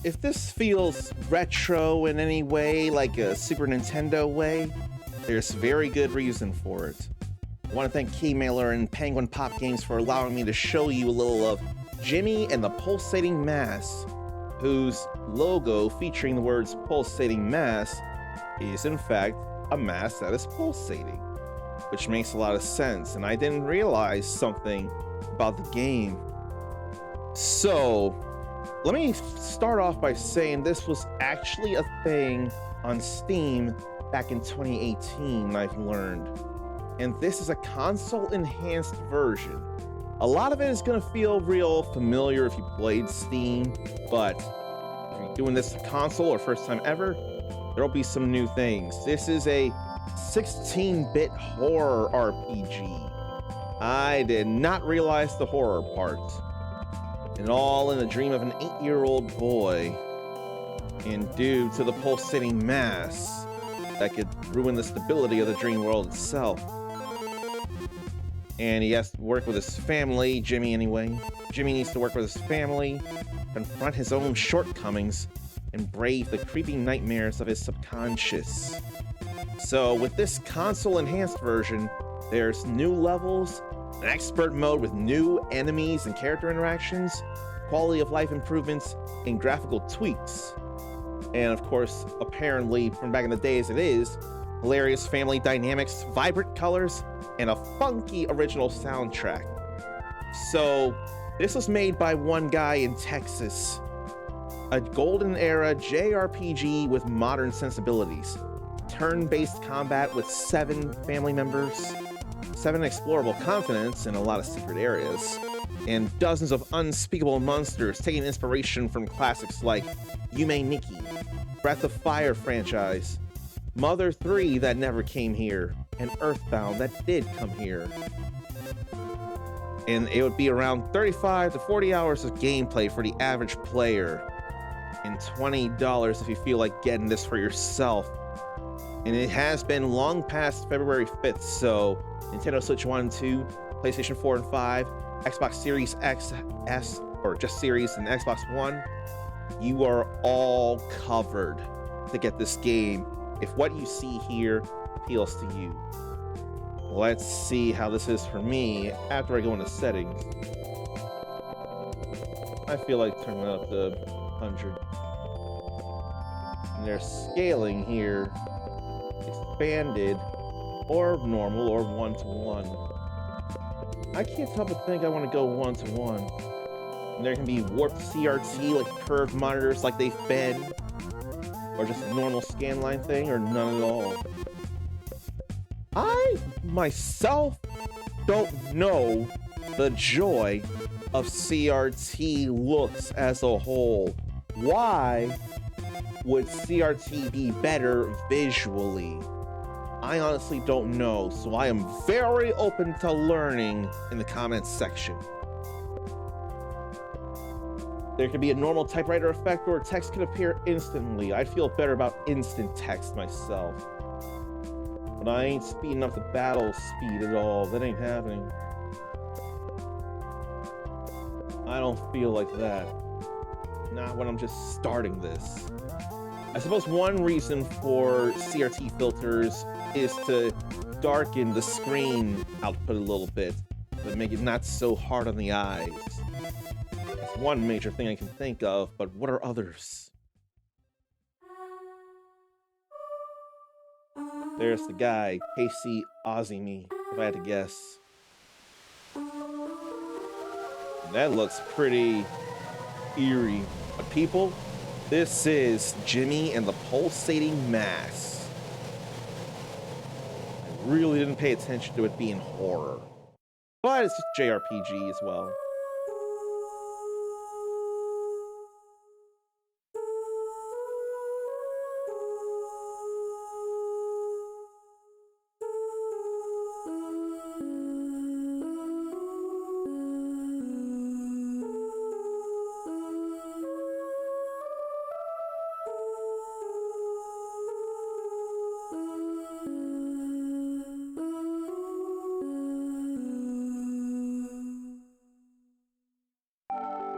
if this feels retro in any way, like a Super Nintendo way, there's very good reason for it. I want to thank Keymailer and Penguin Pop Games for allowing me to show you a little of Jimmy and the Pulsating Mass, whose logo featuring the words Pulsating Mass is in fact a mass that is pulsating, which makes a lot of sense, and I didn't realize something about the game. So, let me start off by saying this was actually a thing on Steam back in 2018, I've learned. And this is a console-enhanced version. A lot of it is going to feel real familiar if you played Steam, but if you're doing this console or first time ever, there'll be some new things. This is a 16-bit horror RPG. I did not realize the horror part. And all in the dream of an 8-year-old boy. And due to the pulsating mass that could ruin the stability of the dream world itself. And he has to work with his family, Jimmy anyway. Jimmy needs to work with his family, confront his own shortcomings, and brave the creeping nightmares of his subconscious. So with this console-enhanced version, there's new levels, an expert mode with new enemies and character interactions, quality of life improvements, and graphical tweaks. And of course, apparently from back in the day as it is, hilarious family dynamics, vibrant colors, and a funky original soundtrack. So this was made by one guy in Texas. A golden era jrpg with modern sensibilities. Turn-based combat with 7 family members, 7 explorable continents and a lot of secret areas, and dozens of unspeakable monsters taking inspiration from classics like Yume Nikki, Breath of Fire franchise, Mother 3 that never came here, and Earthbound that did come here. And it would be around 35 to 40 hours of gameplay for the average player, and $20 if you feel like getting this for yourself. And it has been long past February 5th, so Nintendo Switch 1 and 2, PlayStation 4 and 5, Xbox Series X, S, or just Series and Xbox One, you are all covered to get this game if what you see here appeals to you. Let's see how this is for me after I go into settings. I feel like turning it up to 100. And there's scaling here, expanded, or normal, or 1-to-1. I can't help but think I want to go 1-to-1. And there can be warped CRT, like curved monitors like they've been, or just a normal scanline thing, or none at all. I, myself, don't know the joy of CRT looks as a whole. Why would CRT be better visually? I honestly don't know, so I am very open to learning in the comments section. There could be a normal typewriter effect or text could appear instantly. I'd feel better about instant text myself. But I ain't speeding up the battle speed at all. That ain't happening. I don't feel like that. Not when I'm just starting this. I suppose one reason for CRT filters is to darken the screen output a little bit, to make it not so hard on the eyes. That's one major thing I can think of, but what are others? There's the guy, Casey Ozzy, if I had to guess. That looks pretty eerie. But people, this is Jimmy and the Pulsating Mass. I really didn't pay attention to it being horror. But it's just JRPG as well.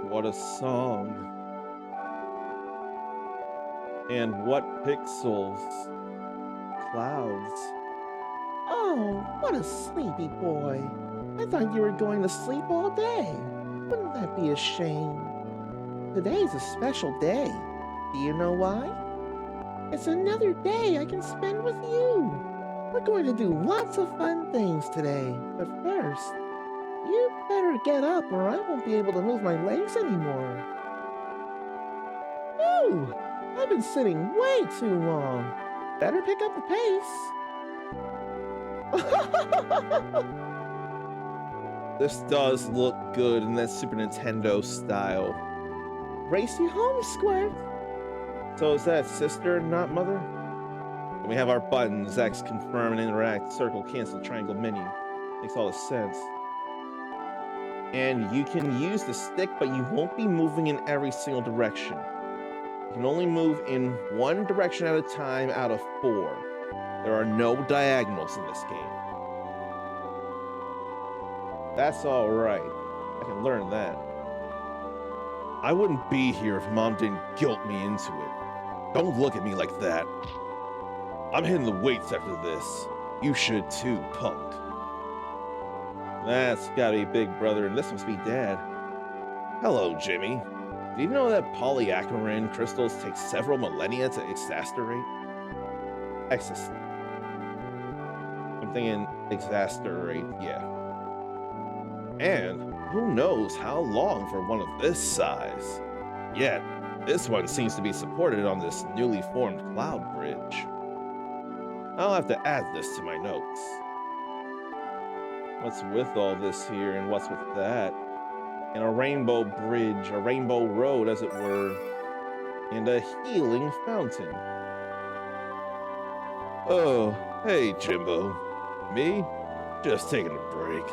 What a song. And what pixels? Clouds. Oh, what a sleepy boy. I thought you were going to sleep all day. Wouldn't that be a shame? Today's a special day. Do you know why? It's another day I can spend with you. We're going to do lots of fun things today. But first, you better get up or I won't be able to move my legs anymore. Ooh, I've been sitting way too long. Better pick up the pace. This does look good in that Super Nintendo style. Race you home, Squirt. So is that sister, not mother? And we have our buttons: X, confirm and interact, circle, cancel, triangle, menu. Makes all the sense. And you can use the stick, but you won't be moving in every single direction. You can only move in one direction at a time out of 4. There are no diagonals in this game. That's alright. I can learn that. I wouldn't be here if Mom didn't guilt me into it. Don't look at me like that. I'm hitting the weights after this. You should too, punk. That's gotta be Big Brother, and this must be Dad. Hello, Jimmy. Do you know that polyaquamarine crystals take several millennia to exasperate? I'm thinking exasperate, yeah. And who knows how long for one of this size? Yet, this one seems to be supported on this newly formed cloud bridge. I'll have to add this to my notes. What's with all this here and what's with that? And a rainbow bridge, a rainbow road as it were, and a healing fountain. Oh, hey Jimbo. Me? Just taking a break.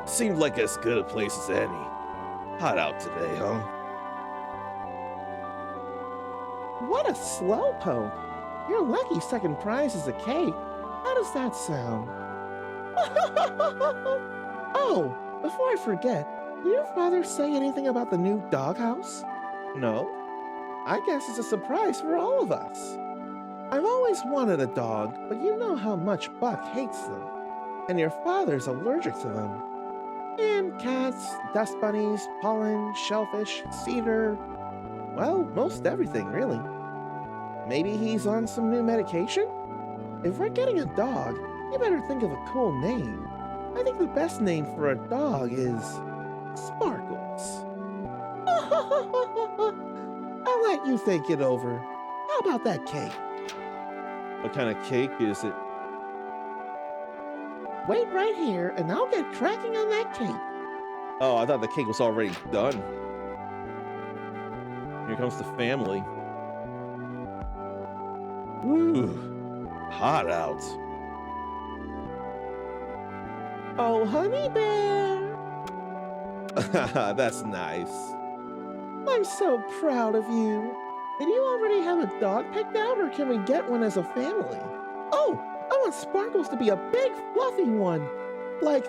Seemed like as good a place as any. Hot out today, huh? What a slowpoke. Your lucky second prize is a cake. How does that sound? Oh, before I forget, did your father say anything about the new doghouse? No. I guess it's a surprise for all of us. I've always wanted a dog, but you know how much Buck hates them. And your father's allergic to them. And cats, dust bunnies, pollen, shellfish, cedar. Well, most everything, really. Maybe he's on some new medication? If we're getting a dog, you better think of a cool name. I think the best name for a dog is Sparkles. I'll let you think it over. How about that cake? What kind of cake is it? Wait right here and I'll get cracking on that cake. Oh, I thought the cake was already done. Here comes the family. Ooh, hot out. Oh, honey bear. That's nice. I'm so proud of you. Did you already have a dog picked out or can we get one as a family? Oh, I want Sparkles to be a big fluffy one. Like,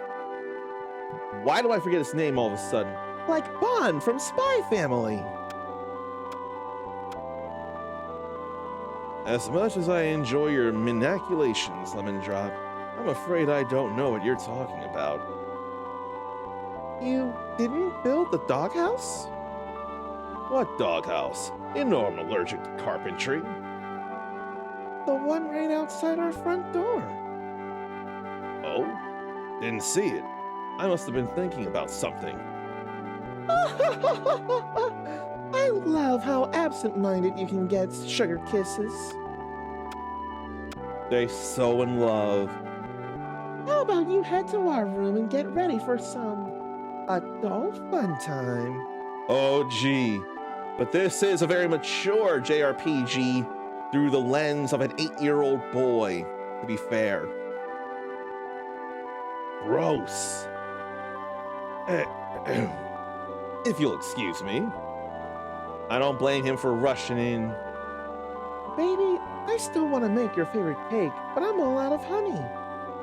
Why do I forget his name all of a sudden? like Bond from Spy Family. As much as I enjoy your manipulations, Lemon Drop, I'm afraid I don't know what you're talking about. You didn't build the doghouse? What doghouse? You know I'm allergic to carpentry. The one right outside our front door. Oh? Didn't see it. I must have been thinking about something. I love how absent-minded you can get, Sugar Kisses. They so in love. How about you head to our room and get ready for some adult fun time? Oh, gee. But this is a very mature JRPG through the lens of an 8-year-old boy, to be fair. Gross. If you'll excuse me. I don't blame him for rushing in. Baby, I still want to make your favorite cake, but I'm all out of honey.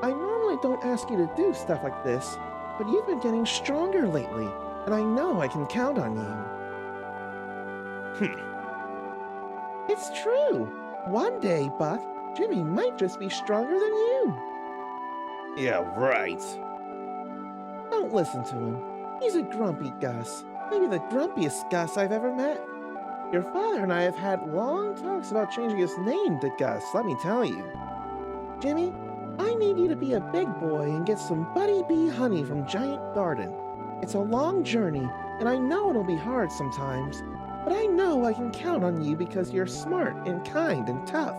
I normally don't ask you to do stuff like this, but you've been getting stronger lately, and I know I can count on you. It's true. One day, Buck, Jimmy might just be stronger than you. Yeah, right. Don't listen to him. He's a grumpy Gus. Maybe the grumpiest Gus I've ever met. Your father and I have had long talks about changing his name to Gus, let me tell you. Jimmy, I need you to be a big boy and get some Buddy Bee honey from Giant Garden. It's a long journey, and I know it'll be hard sometimes, but I know I can count on you because you're smart and kind and tough.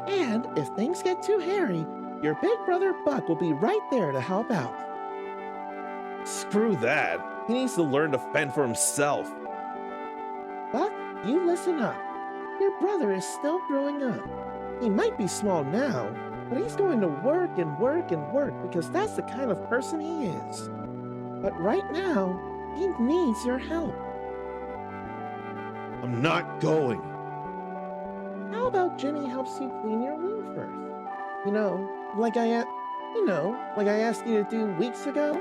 And if things get too hairy, your big brother Buck will be right there to help out. Screw that. He needs to learn to fend for himself. Buck, you listen up. Your brother is still growing up. He might be small now, but he's going to work and work and work because that's the kind of person he is. But right now, he needs your help. I'm not going. How about Jimmy helps you clean your room first? Like I asked you to do weeks ago?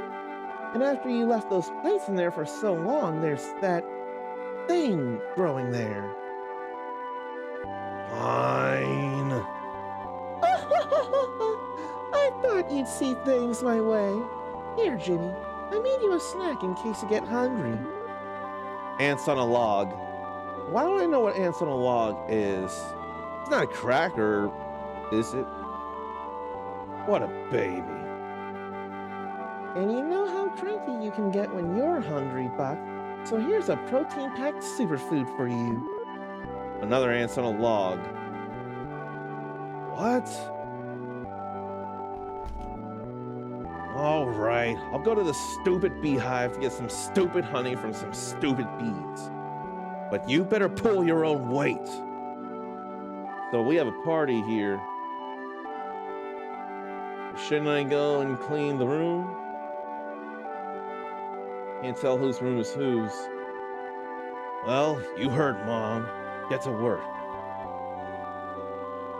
And after you left those plates in there for so long, there's that thing growing there. Fine. I thought you'd see things my way. Here, Jimmy, I made you a snack in case you get hungry. Ants on a log. Why don't I know what ants on a log is? It's not a cracker, is it? What a baby. And you know how cranky you can get when you're hungry, Buck. So here's a protein-packed superfood for you. Another ants on a log. What? All right, I'll go to the stupid beehive to get some stupid honey from some stupid bees. But you better pull your own weight. So we have a party here. Shouldn't I go and clean the room? Can't tell whose room is whose. Well, you heard, Mom. Get to work.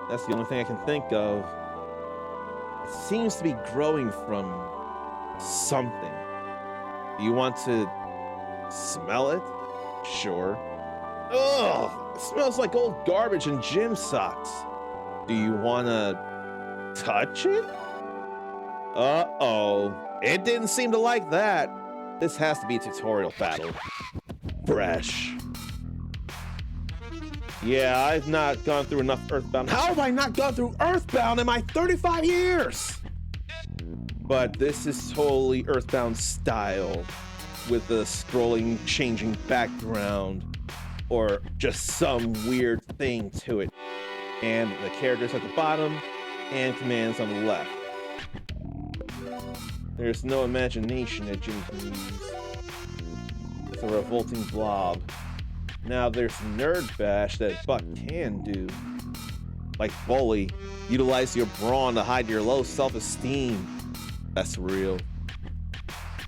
That's the only thing I can think of. It seems to be growing from something. Do you want to smell it? Sure. Ugh! It smells like old garbage and gym socks. Do you want to touch it? Uh-oh. It didn't seem to like that. This has to be a tutorial battle. Fresh. Yeah, I've not gone through enough Earthbound. How have I not gone through Earthbound in my 35 years? But this is totally Earthbound style, with the scrolling, changing background, or just some weird thing to it. And the characters at the bottom, and commands on the left. There's no imagination that Jimmy can use. It's a revolting blob. Now there's Nerd Bash that Buck can do. Like Bully, utilize your brawn to hide your low self-esteem. That's real.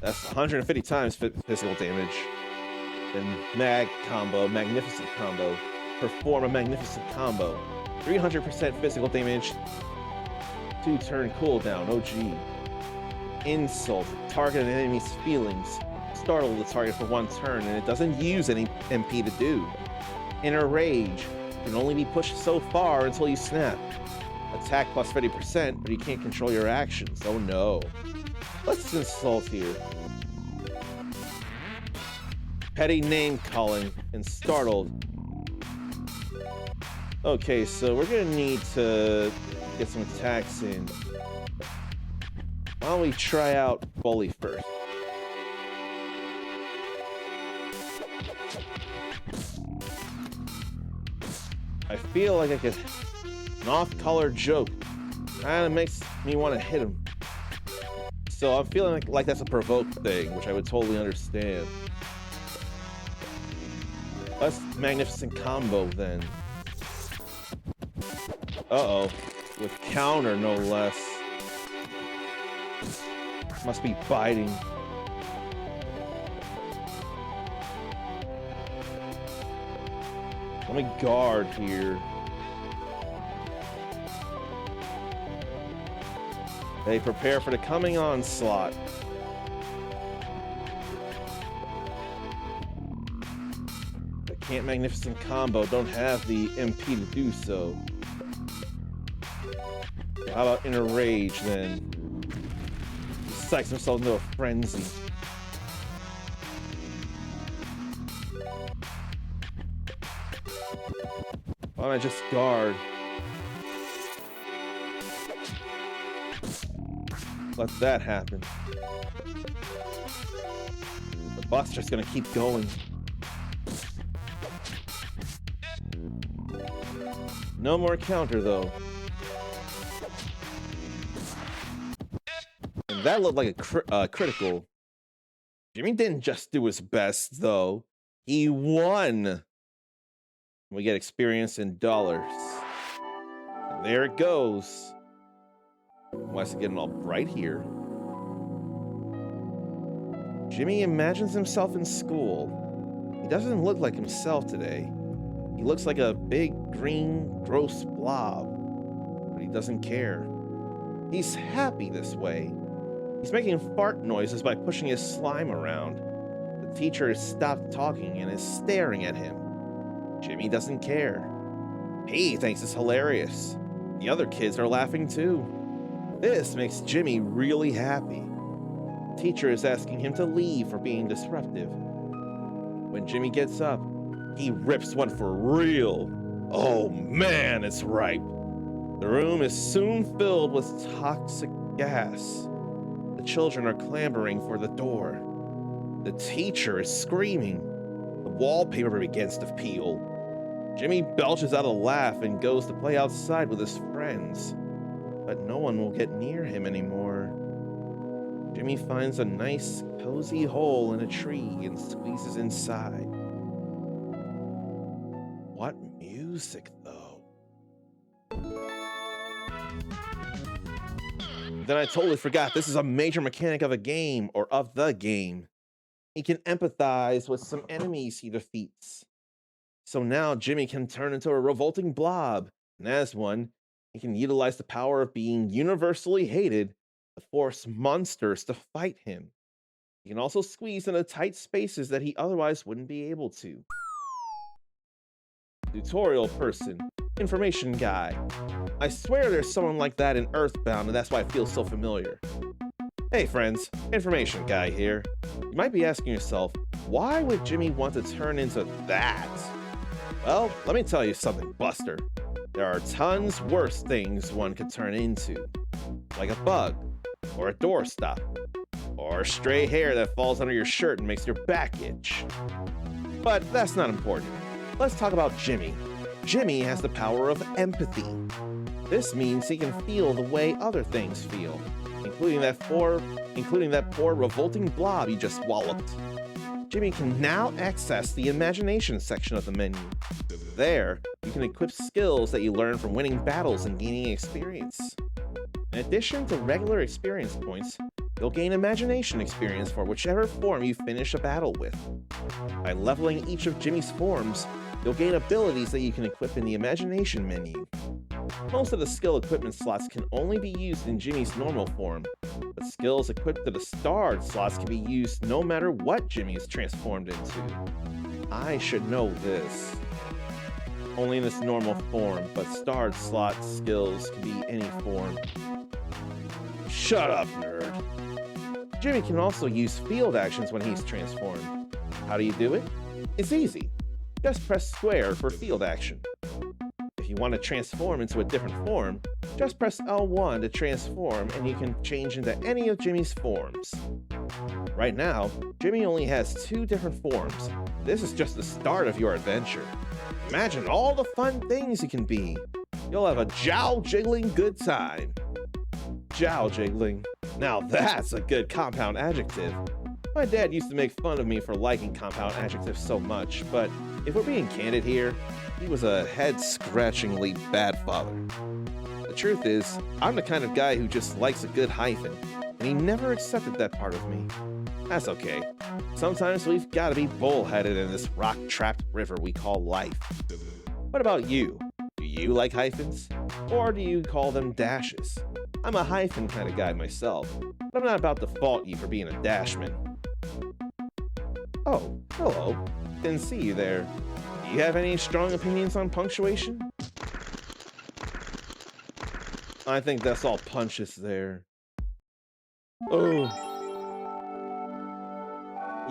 That's 150 times physical damage. Then Magnificent Combo. Perform a Magnificent Combo. 300% physical damage. 2-turn cooldown, OG. Insult, target an enemy's feelings. Startle the target for 1 turn, and it doesn't use any MP to do. Inner Rage can only be pushed so far until you snap. Attack plus 50%, but you can't control your actions. Oh no. Let's insult here. Petty name calling and startled. Okay, so we're gonna need to get some attacks in. Why don't we try out Bully first? I feel like I could... An off-color joke kind of makes me want to hit him. So I'm feeling like that's a provoke thing, which I would totally understand. Let's Magnificent Combo then. Uh-oh. With counter, no less. Must be biting. Let me guard here. They prepare for the coming onslaught. The Can't magnificent combo, don't have the MP to do so. How about inner rage then? He psychs himself into a frenzy. Why don't I just guard? Let that happen. The buck's just gonna keep going. No more counter though. And that looked like a critical. Jimmy didn't just do his best though. He won. We get experience in dollars. And there it goes. Why is it getting all bright here? Jimmy imagines himself in school. He doesn't look like himself today. He looks like a big, green, gross blob. But he doesn't care. He's happy this way. He's making fart noises by pushing his slime around. The teacher has stopped talking and is staring at him. Jimmy doesn't care. He thinks it's hilarious. The other kids are laughing too. This makes Jimmy really happy. The teacher is asking him to leave for being disruptive. When Jimmy gets up, he rips one for real. Oh man, it's ripe. The room is soon filled with toxic gas. The children are clamoring for the door. The teacher is screaming. The wallpaper begins to peel. Jimmy belches out a laugh and goes to play outside with his friends. But no one will get near him anymore. Jimmy finds a nice, cozy hole in a tree and squeezes inside. What music, though? Then I totally forgot this is a major mechanic of a game, or of the game. He can empathize with some enemies he defeats. So now Jimmy can turn into a revolting blob, and as one, he can utilize the power of being universally hated to force monsters to fight him. He can also squeeze into tight spaces that he otherwise wouldn't be able to. Tutorial person, information guy. I swear there's someone like that in Earthbound, and that's why it feels so familiar. Hey friends, information guy here. You might be asking yourself, why would Jimmy want to turn into that? Well, let me tell you something, Buster. There are tons worse things one could turn into. Like a bug, or a doorstop, or stray hair that falls under your shirt and makes your back itch. But that's not important. Let's talk about Jimmy. Jimmy has the power of empathy. This means he can feel the way other things feel, including that poor revolting blob he just walloped. Jimmy can now access the imagination section of the menu. There, you can equip skills that you learn from winning battles and gaining experience. In addition to regular experience points, you'll gain imagination experience for whichever form you finish a battle with. By leveling each of Jimmy's forms, you'll gain abilities that you can equip in the imagination menu. Most of the skill equipment slots can only be used in Jimmy's normal form, but skills equipped to the starred slots can be used no matter what Jimmy is transformed into. I should know this. Only in its normal form, but starred slot skills can be any form. Shut up, nerd. Jimmy can also use field actions when he's transformed. How do you do it? It's easy. Just press square for field action. If you want to transform into a different form, just press L1 to transform and you can change into any of Jimmy's forms. Right now, Jimmy only has 2 different forms. This is just the start of your adventure. Imagine all the fun things you can be. You'll have a jowl-jiggling good time. Jowl-jiggling. Now that's a good compound adjective. My dad used to make fun of me for liking compound adjectives so much, but if we're being candid here, he was a head-scratchingly bad father. The truth is, I'm the kind of guy who just likes a good hyphen, and he never accepted that part of me. That's okay. Sometimes we've got to be bullheaded in this rock-trapped river we call life. What about you? Do you like hyphens? Or do you call them dashes? I'm a hyphen kind of guy myself, but I'm not about to fault you for being a dashman. Oh, hello. Didn't see you there. you have any strong opinions on punctuation? I think that's all punches there. Oh.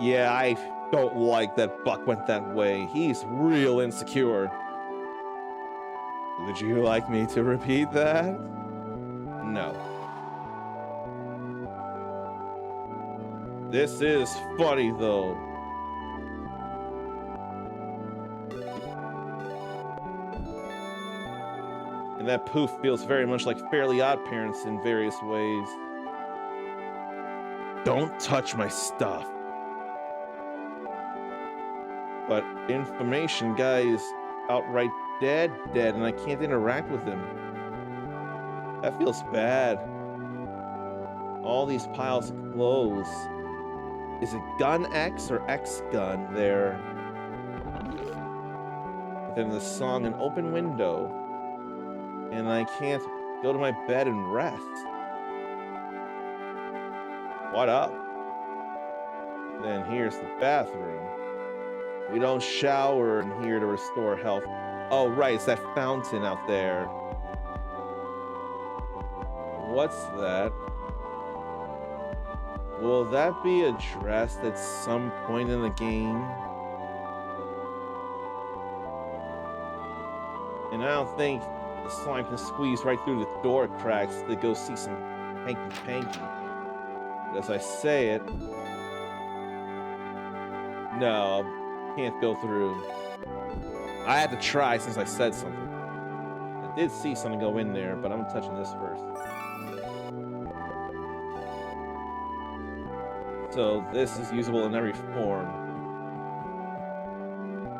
Yeah, I don't like that Buck went that way. He's real insecure. Would you like me to repeat that? No. This is funny, though. And that poof feels very much like Fairly Odd Parents in various ways. Don't touch my stuff. But information guy is outright dead, and I can't interact with him. That feels bad. All these piles of clothes. Is it gun X or X gun there? But then the song An Open Window. And I can't go to my bed and rest. What up? Then here's the bathroom. We don't shower in here to restore health. Oh, right, it's that fountain out there. What's that? Will that be addressed at some point in the game? And I don't think the slime can squeeze right through the door cracks to go see some hanky-panky. But as I say it, no, can't go through. I had to try since I said something. I did see something go in there, but I'm touching this first. So this is usable in every form.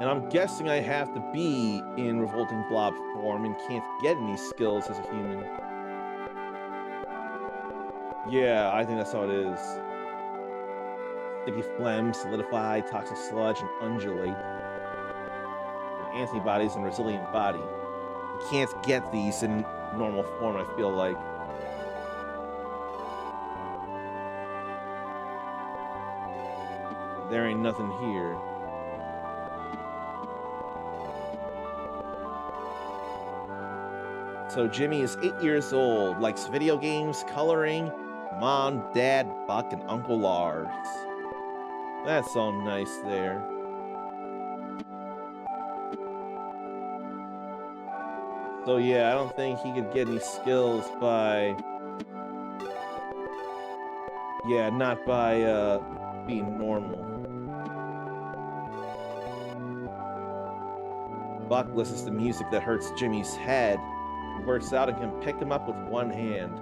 And I'm guessing I have to be in Revolting Blob form and can't get any skills as a human. Yeah, I think that's how it is. Sticky phlegm, solidify, toxic sludge, and undulate. And antibodies and resilient body. You can't get these in normal form, I feel like. There ain't nothing here. So Jimmy is 8 years old, likes video games, coloring, Mom, Dad, Buck, and Uncle Lars. That's all nice there. So yeah, I don't think he could get any skills by... Yeah, not by being normal. Buck listens to music that hurts Jimmy's head. He works out and can pick him up with one hand.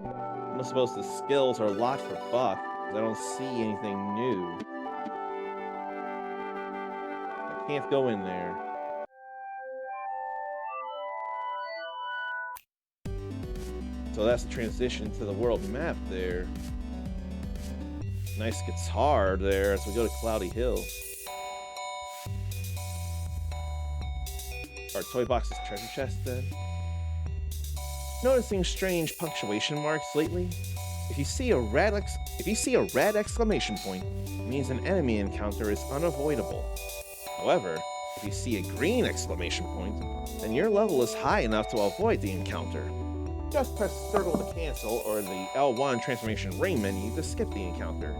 I don't suppose the skills are locked for Buck, because I don't see anything new. I can't go in there. So that's the transition to the world map there. Nice guitar there as we go to Cloudy Hill. Our toy box's treasure chest then. Noticing strange punctuation marks lately? If you see a red exclamation point, it means an enemy encounter is unavoidable. However, if you see a green exclamation point, then your level is high enough to avoid the encounter. Just press circle to cancel or the L1 transformation ring menu to skip the encounter.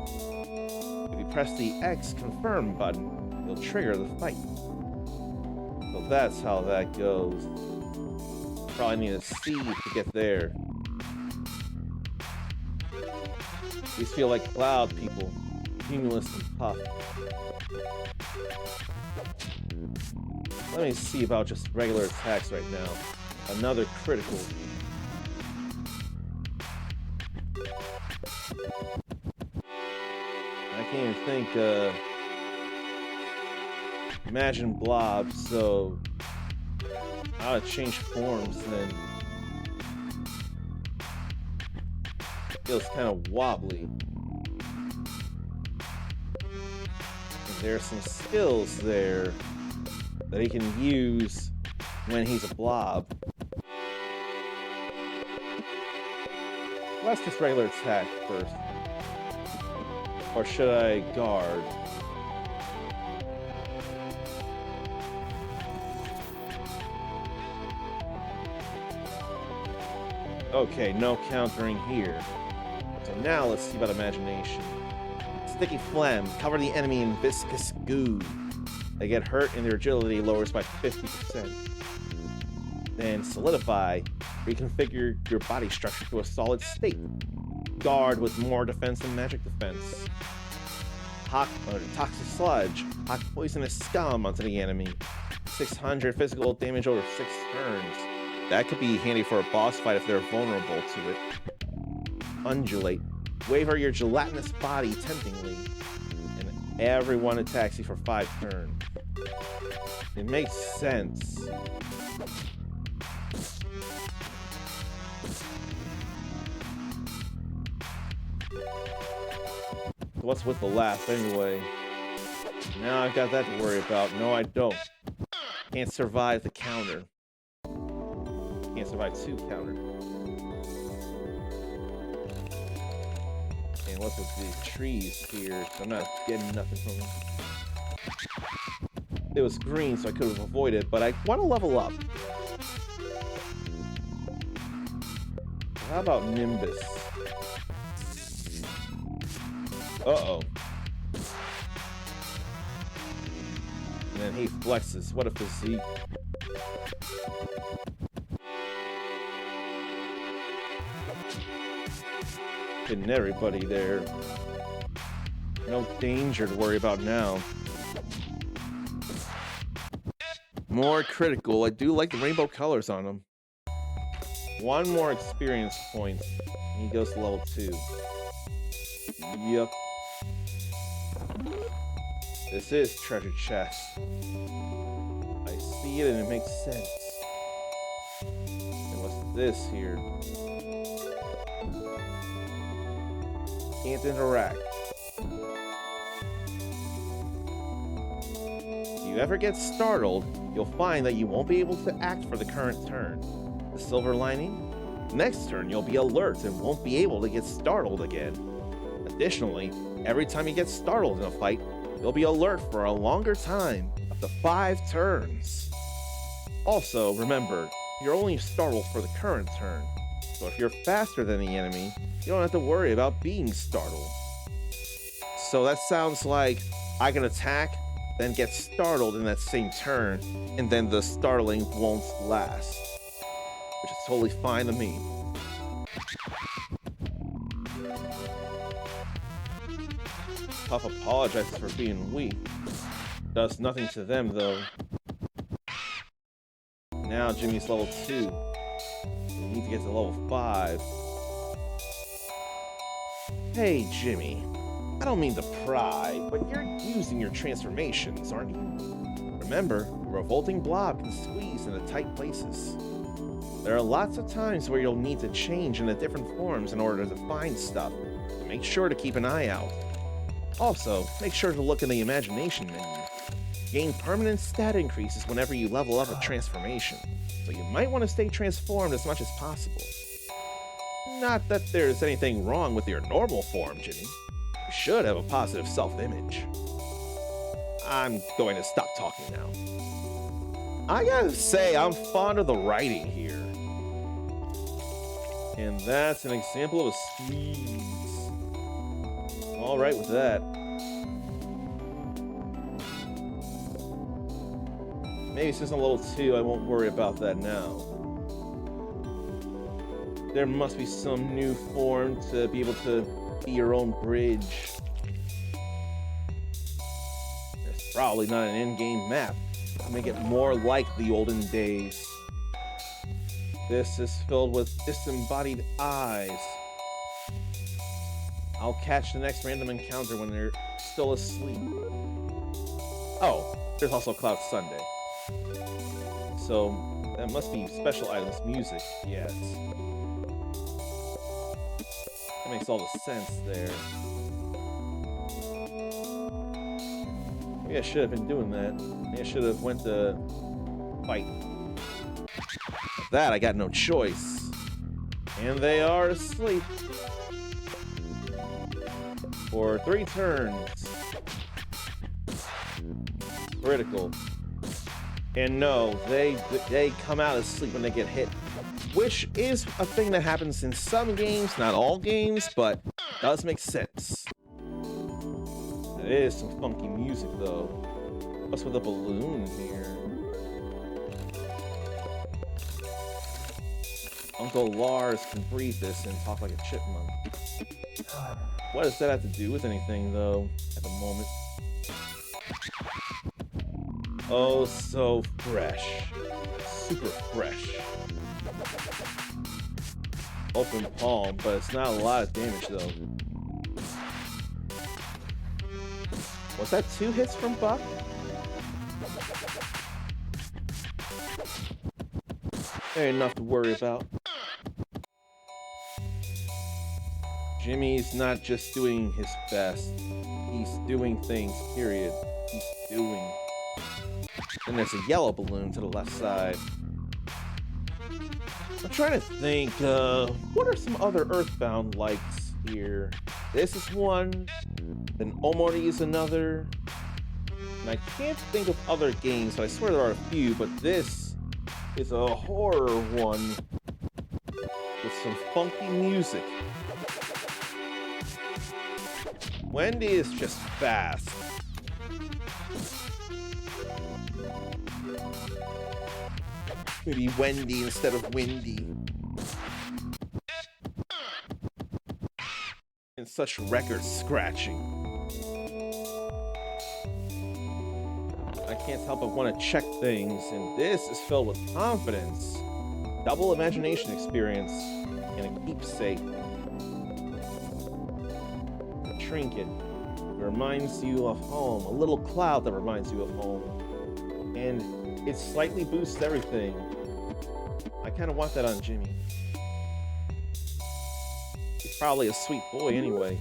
If you press the X confirm button, you'll trigger the fight. So that's how that goes. Probably need a C to get there. These feel like cloud people, cumulus and puff. Let me see about just regular attacks right now. Another critical. I can't even think, imagine blob, so how to change forms then. Feels kind of wobbly. And there's some skills there that he can use when he's a blob. Let's just regular attack first. Or should I guard? Okay, no countering here. So now let's see about imagination. Sticky phlegm. Cover the enemy in viscous goo. They get hurt and their agility lowers by 50%. Then solidify. Reconfigure your body structure to a solid state. Guard with more defense than magic defense. Toxic sludge. Hot poisonous scum onto the enemy. 600 physical damage over 6 turns. That could be handy for a boss fight if they're vulnerable to it. Undulate. Waver your gelatinous body temptingly. And everyone attacks you for 5 turns. It makes sense. So what's with the laugh anyway? Now I've got that to worry about. No, I don't. Can't survive the counter. Can't survive 2 counter. And what's with these trees here? I'm not getting nothing from them. It was green, so I could have avoided, but I want to level up. How about Nimbus? Uh-oh. And then he flexes. What a physique. Hitting everybody there. No danger to worry about now. More critical. I do like the rainbow colors on him. 1 more experience point. And he goes to level 2. Yep. This is treasure chest. I see it and it makes sense. And what's this here? Can't interact. If you ever get startled, you'll find that you won't be able to act for the current turn. The silver lining? Next turn, you'll be alert and won't be able to get startled again. Additionally, every time you get startled in a fight, you'll be alert for a longer time, up to 5 turns. Also, remember, you're only startled for the current turn, so if you're faster than the enemy, you don't have to worry about being startled. So that sounds like I can attack, then get startled in that same turn, and then the startling won't last. Which is totally fine to me. Puff apologizes for being weak. Does nothing to them, though. Now Jimmy's level 2. We need to get to level 5. Hey, Jimmy. I don't mean to pry, but you're using your transformations, aren't you? Remember, a revolting blob can squeeze into tight places. There are lots of times where you'll need to change into different forms in order to find stuff, so make sure to keep an eye out. Also, make sure to look in the imagination menu. Gain permanent stat increases whenever you level up a transformation, so you might want to stay transformed as much as possible. Not that there's anything wrong with your normal form, Jimmy. You should have a positive self-image. I'm going to stop talking now. I gotta say, I'm fond of the writing here. And that's an example of a squeeze. All right with that. Maybe since I'm level 2, I won't worry about that now. There must be some new form to be able to be your own bridge. There's probably not an in-game map to make it more like the olden days. This is filled with disembodied eyes. I'll catch the next random encounter when they're still asleep. Oh, there's also Cloud Sunday. So, that must be special items music, yes. That makes all the sense there. Maybe I should have been doing that. Maybe I should have went to fight. With that, I got no choice. And they are asleep. For 3 turns. Critical. And no, they come out of sleep when they get hit, which is a thing that happens in some games, not all games, but does make sense. It is some funky music though. What's with a balloon here? Uncle Lars can breathe this and talk like a chipmunk. What does that have to do with anything though, at the moment? Oh, so fresh. Super fresh. Open palm, but it's not a lot of damage though. Was that 2 hits from Buck? There ain't enough to worry about. Jimmy's not just doing his best. He's doing things, period. He's doing. And there's a yellow balloon to the left side. I'm trying to think, what are some other Earthbound likes here? This is one, then Omori is another. And I can't think of other games, but I swear there are a few, but this is a horror one with some funky music. Wendy is just fast. Maybe Wendy instead of Windy. And such record scratching. I can't help but want to check things, and this is filled with confidence. Double imagination experience, and a keepsake. A trinket. It reminds you of home. A little cloud that reminds you of home. And it slightly boosts everything. I kind of want that on Jimmy. He's probably a sweet boy anyway.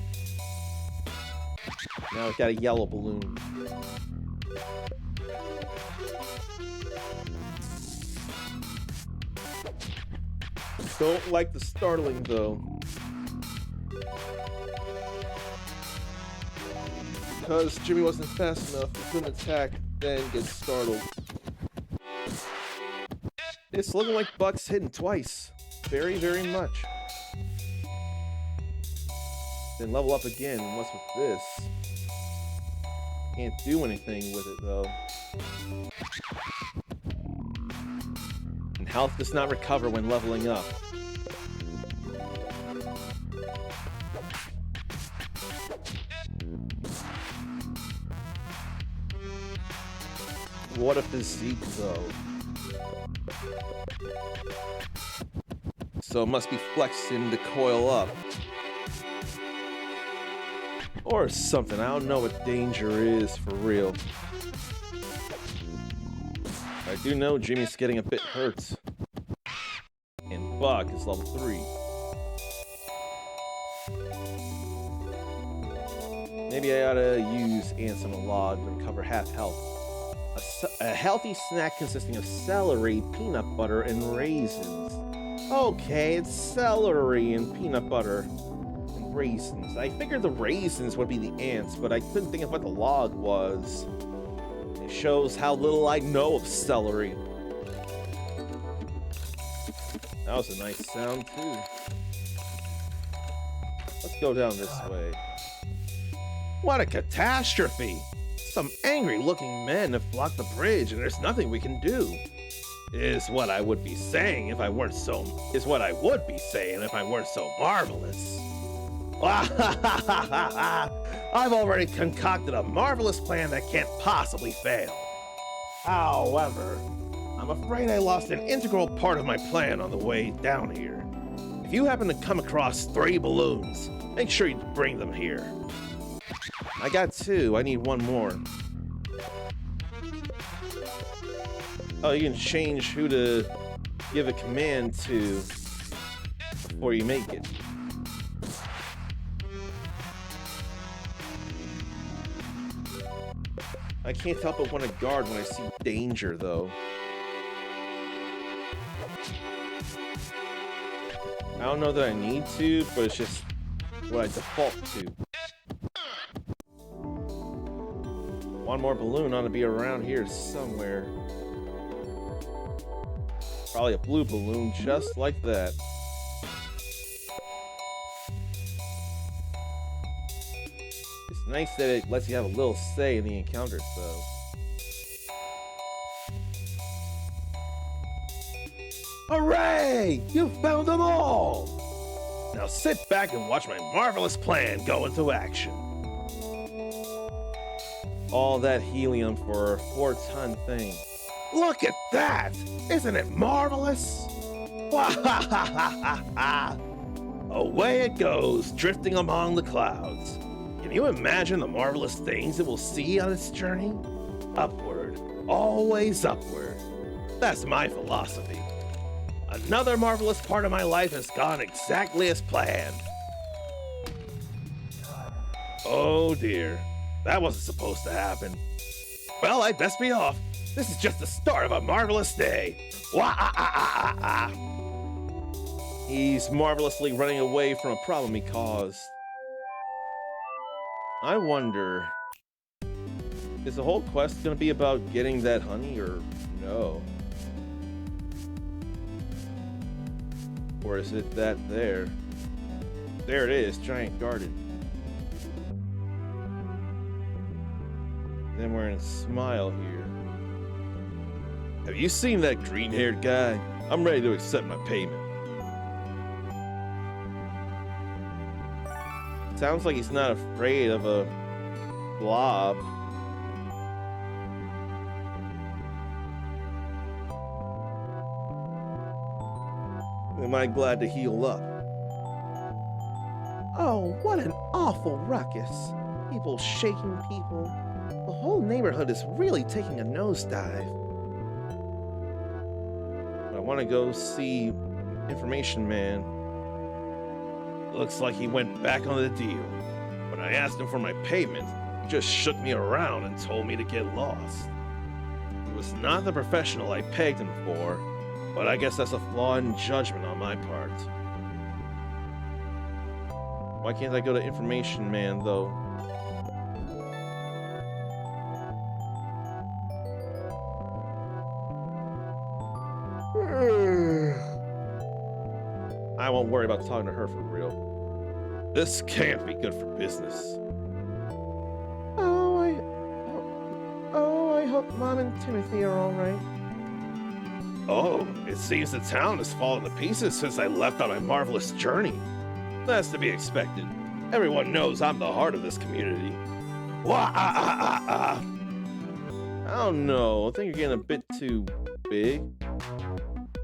Now we've got a yellow balloon. Don't like the startling though. Because Jimmy wasn't fast enough, he couldn't attack, then get startled. It's looking like Buck's hitting twice. Very, very much. Then level up again, and what's with this? Can't do anything with it though. And health does not recover when leveling up. What a physique though. So it must be flexing to coil up. Or something. I don't know what danger is for real. I do know Jimmy's getting a bit hurt. And Buck is level 3. Maybe I ought to use ants on a log to recover half health. A healthy snack consisting of celery, peanut butter, and raisins. Okay, it's celery and peanut butter and raisins. I figured the raisins would be the ants, but I couldn't think of what the log was. It shows how little I know of celery. That was a nice sound, too. Let's go down this way. What a catastrophe! Some angry-looking men have blocked the bridge, and there's nothing we can do. Is what I would be saying if I weren't so marvelous. I've already concocted a marvelous plan that can't possibly fail. However, I'm afraid I lost an integral part of my plan on the way down here. If you happen to come across 3 balloons, make sure you bring them here. I got 2. I need 1 more. Oh, you can change who to give a command to before you make it. I can't help but want to guard when I see danger, though. I don't know that I need to, but it's just what I default to. 1 more balloon ought to be around here somewhere. Probably a blue balloon just like that. It's nice that it lets you have a little say in the encounters, though. Hooray! You found them all! Now sit back and watch my marvelous plan go into action. All that helium for a 4-ton thing. Look at that! Isn't it marvelous? Away it goes, drifting among the clouds. Can you imagine the marvelous things it will see on its journey? Upward, always upward. That's my philosophy. Another marvelous part of my life has gone exactly as planned. Oh dear, that wasn't supposed to happen. Well, I'd best be off. This is just the start of a marvelous day. He's marvelously running away from a problem he caused. I wonder, is the whole quest gonna be about getting that honey or no? Or is it that there? There it is, giant garden. Then we're in Smile here. Have you seen that green-haired guy? I'm ready to accept my payment. Sounds like he's not afraid of a blob. Am I glad to heal up? Oh, what an awful ruckus. People shaking people. The whole neighborhood is really taking a nosedive. I want to go see Information Man. Looks like he went back on the deal. When I asked him for my payment, he just shook me around and told me to get lost. He was not the professional I pegged him for, but I guess that's a flaw in judgment on my part. Why can't I go to Information Man, though? I won't worry about talking to her for real. This can't be good for business. I hope Mom and Timothy are all right. Oh, it seems the town has fallen to pieces since I left on my marvelous journey. That's to be expected. Everyone knows I'm the heart of this community. I don't know. I think you're getting a bit too big.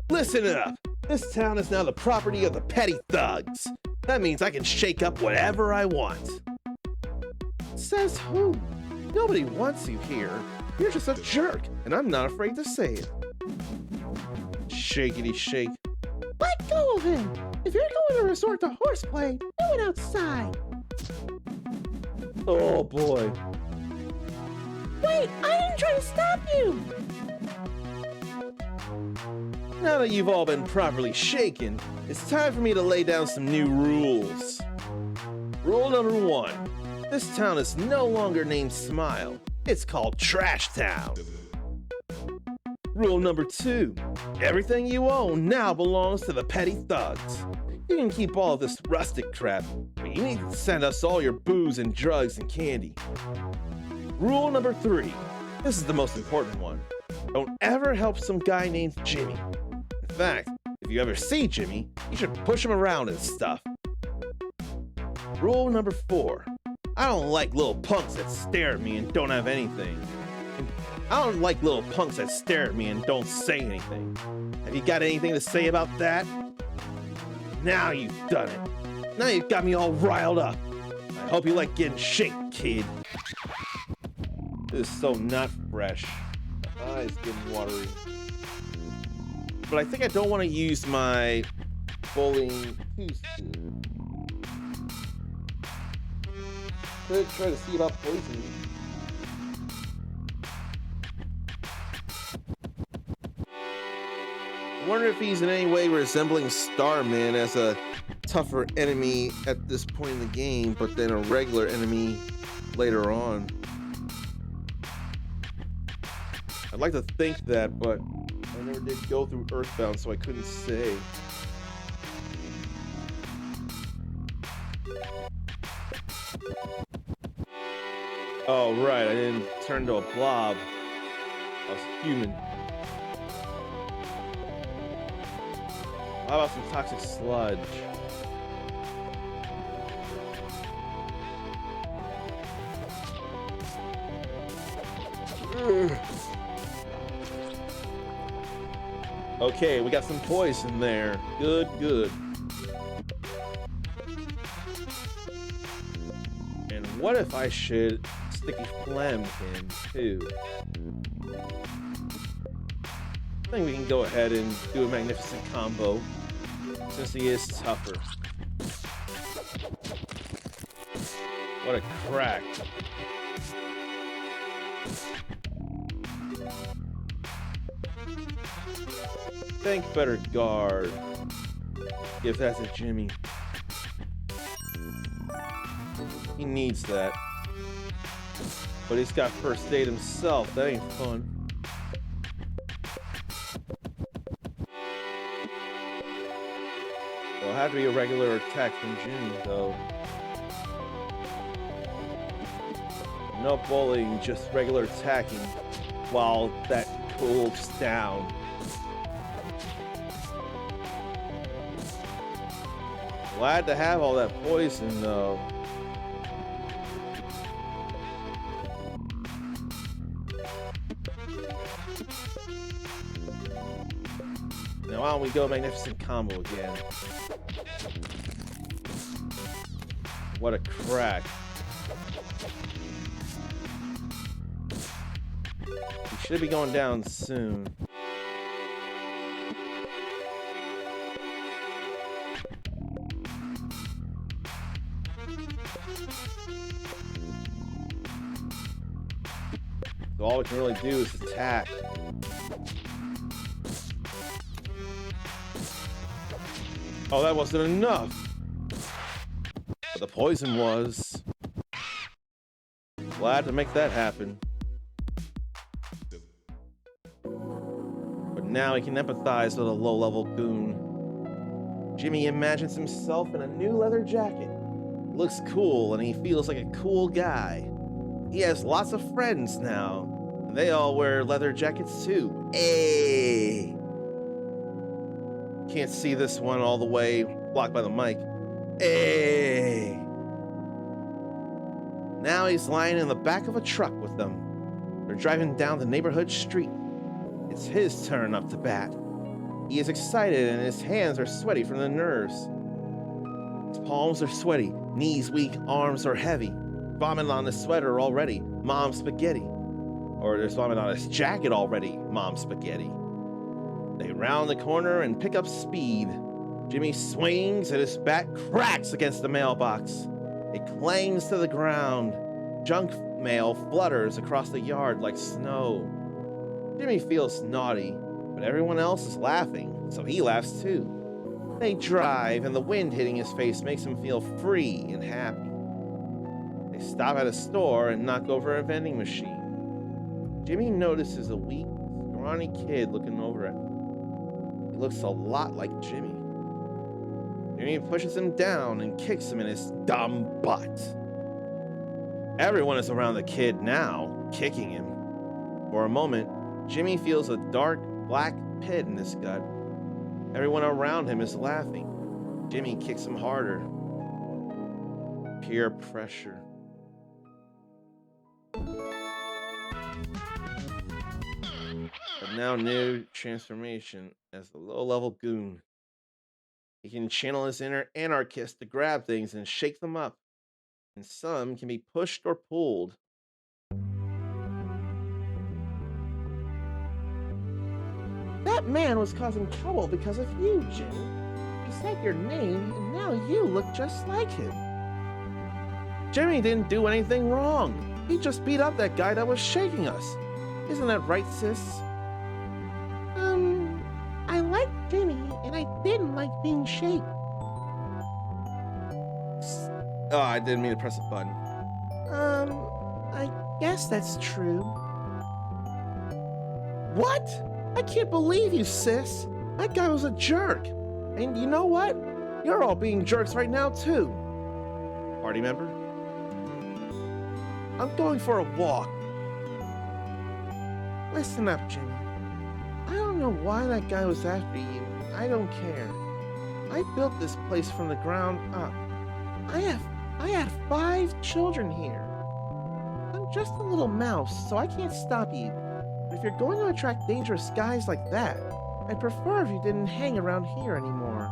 Listen up. This town is now the property of the petty thugs. That means I can shake up whatever I want. Says who? Nobody wants you here. You're just a jerk, and I'm not afraid to say it. Shakety shake. Let go of him! If you're going to resort to horseplay, do it outside. Oh boy. Wait, I didn't try to stop you! Now that you've all been properly shaken, it's time for me to lay down some new rules. Rule number 1. This town is no longer named Smile. It's called Trash Town. Rule number 2. Everything you own now belongs to the petty thugs. You can keep all of this rustic crap, but you need to send us all your booze and drugs and candy. Rule number 3. This is the most important one. Don't ever help some guy named Jimmy. In fact, if you ever see Jimmy, you should push him around and stuff. Rule number 4. I don't like little punks that stare at me and don't have anything. I don't like little punks that stare at me and don't say anything. Have you got anything to say about that? Now you've done it. Now you've got me all riled up. I hope you like getting shanked, kid. This is so not fresh. My eyes getting watery. But I think I don't want to use my bullying too soon. Could try to see about poisoning. I wonder if he's in any way resembling Starman as a tougher enemy at this point in the game, but then a regular enemy later on. I'd like to think that, but I I never did go through Earthbound, so I couldn't say. Oh, right, I didn't turn into a blob. I was human. How about some toxic sludge? Ugh. Okay, we got some poison there. Good, good. And what if I should sticky phlegm him too? I think we can go ahead and do a magnificent combo since he is tougher. What a crack. Think better guard. Give that to Jimmy. He needs that. But he's got first aid himself. That ain't fun. It'll have to be a regular attack from Jimmy, though. No bullying, just regular attacking while that cools down. Glad to have all that poison, though. Now why don't we go magnificent combo again? What a crack. He should be going down soon. So all we can really do is attack. Oh, that wasn't enough. But the poison was. Glad to make that happen. But now he can empathize with a low-level goon. Jimmy imagines himself in a new leather jacket. Looks cool and he feels like a cool guy. He has lots of friends now. They all wear leather jackets too. Hey! Can't see this one all the way, blocked by the mic. Hey! Now he's lying in the back of a truck with them. They're driving down the neighborhood street. It's his turn up to bat. He is excited and his hands are sweaty from the nerves. His palms are sweaty, knees weak, arms are heavy. Vomit on his sweater already, mom spaghetti. Or there's vomit on his jacket already, mom spaghetti. They round the corner and pick up speed. Jimmy swings and his bat cracks against the mailbox. It clangs to the ground. Junk mail flutters across the yard like snow. Jimmy feels naughty, but everyone else is laughing, so he laughs too. They drive, and the wind hitting his face makes him feel free and happy. They stop at a store and knock over a vending machine. Jimmy notices a weak, scrawny kid looking over at him. He looks a lot like Jimmy. Jimmy pushes him down and kicks him in his dumb butt. Everyone is around the kid now, kicking him. For a moment, Jimmy feels a dark, black pit in his gut. Everyone around him is laughing. Jimmy kicks him harder. Peer pressure. But now new transformation as the low-level goon. He can channel his inner anarchist to grab things and shake them up. And some can be pushed or pulled. That man was causing trouble because of you, Jimmy. He said your name, and now you look just like him. Jimmy didn't do anything wrong. He just beat up that guy that was shaking us. Isn't that right, sis? I like Jimmy, and I didn't like being shaken. Oh, I didn't mean to press a button. I guess that's true. What? I can't believe you, sis. That guy was a jerk. And you know what? You're all being jerks right now, too. Party member? I'm going for a walk. Listen up, Jimmy. I don't know why that guy was after you. I don't care. I built this place from the ground up. I had 5 children here. I'm just a little mouse, so I can't stop you. But if you're going to attract dangerous guys like that, I'd prefer if you didn't hang around here anymore.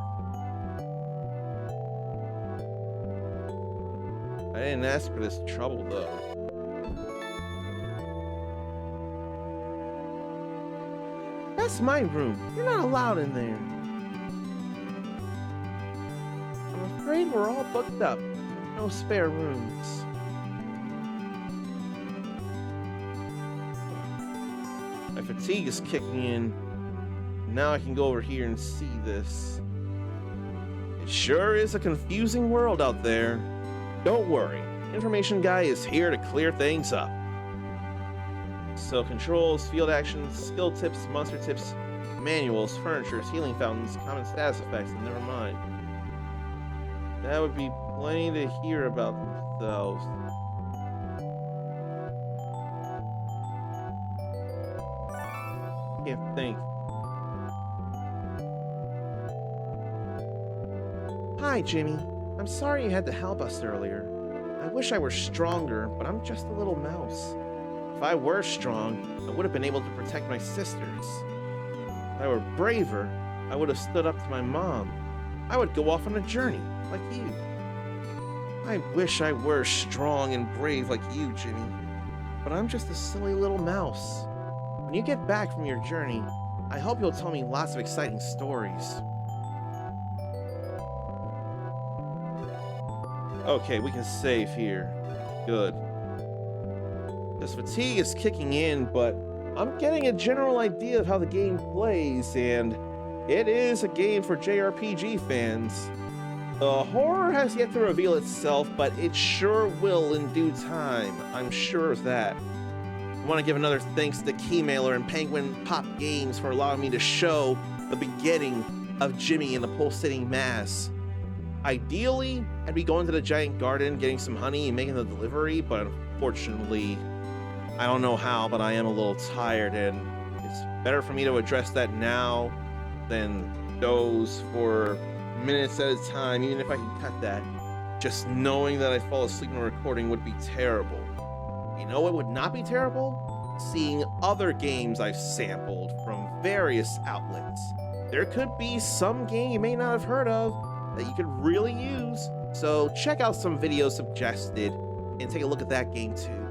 I didn't ask for this trouble, though. That's my room. You're not allowed in there. I'm afraid we're all booked up. No spare rooms. My fatigue is kicking in. Now I can go over here and see this. It sure is a confusing world out there. Don't worry, Information Guy is here to clear things up. So controls, field actions, skill tips, monster tips, manuals, furniture, healing fountains, common status effects, and never mind. That would be plenty to hear about themselves. Can't think. Hi, Jimmy. I'm sorry you had to help us earlier. I wish I were stronger, but I'm just a little mouse. If I were strong, I would have been able to protect my sisters. If I were braver, I would have stood up to my mom. I would go off on a journey, like you. I wish I were strong and brave like you, Jimmy. But I'm just a silly little mouse. When you get back from your journey, I hope you'll tell me lots of exciting stories. Okay, we can save here. Good. This fatigue is kicking in, but I'm getting a general idea of how the game plays, and it is a game for JRPG fans. The horror has yet to reveal itself, but it sure will in due time. I'm sure of that. I want to give another thanks to Keymailer and Penguin Pop Games for allowing me to show the beginning of Jimmy in the Pulsating Mass. Ideally, I'd be going to the giant garden, getting some honey and making the delivery, but unfortunately, I don't know how, but I am a little tired, and it's better for me to address that now than doze for minutes at a time, even if I can cut that. Just knowing that I fall asleep in a recording would be terrible. You know what would not be terrible? Seeing other games I've sampled from various outlets. There could be some game you may not have heard of that you could really use, so check out some videos suggested and take a look at that game too.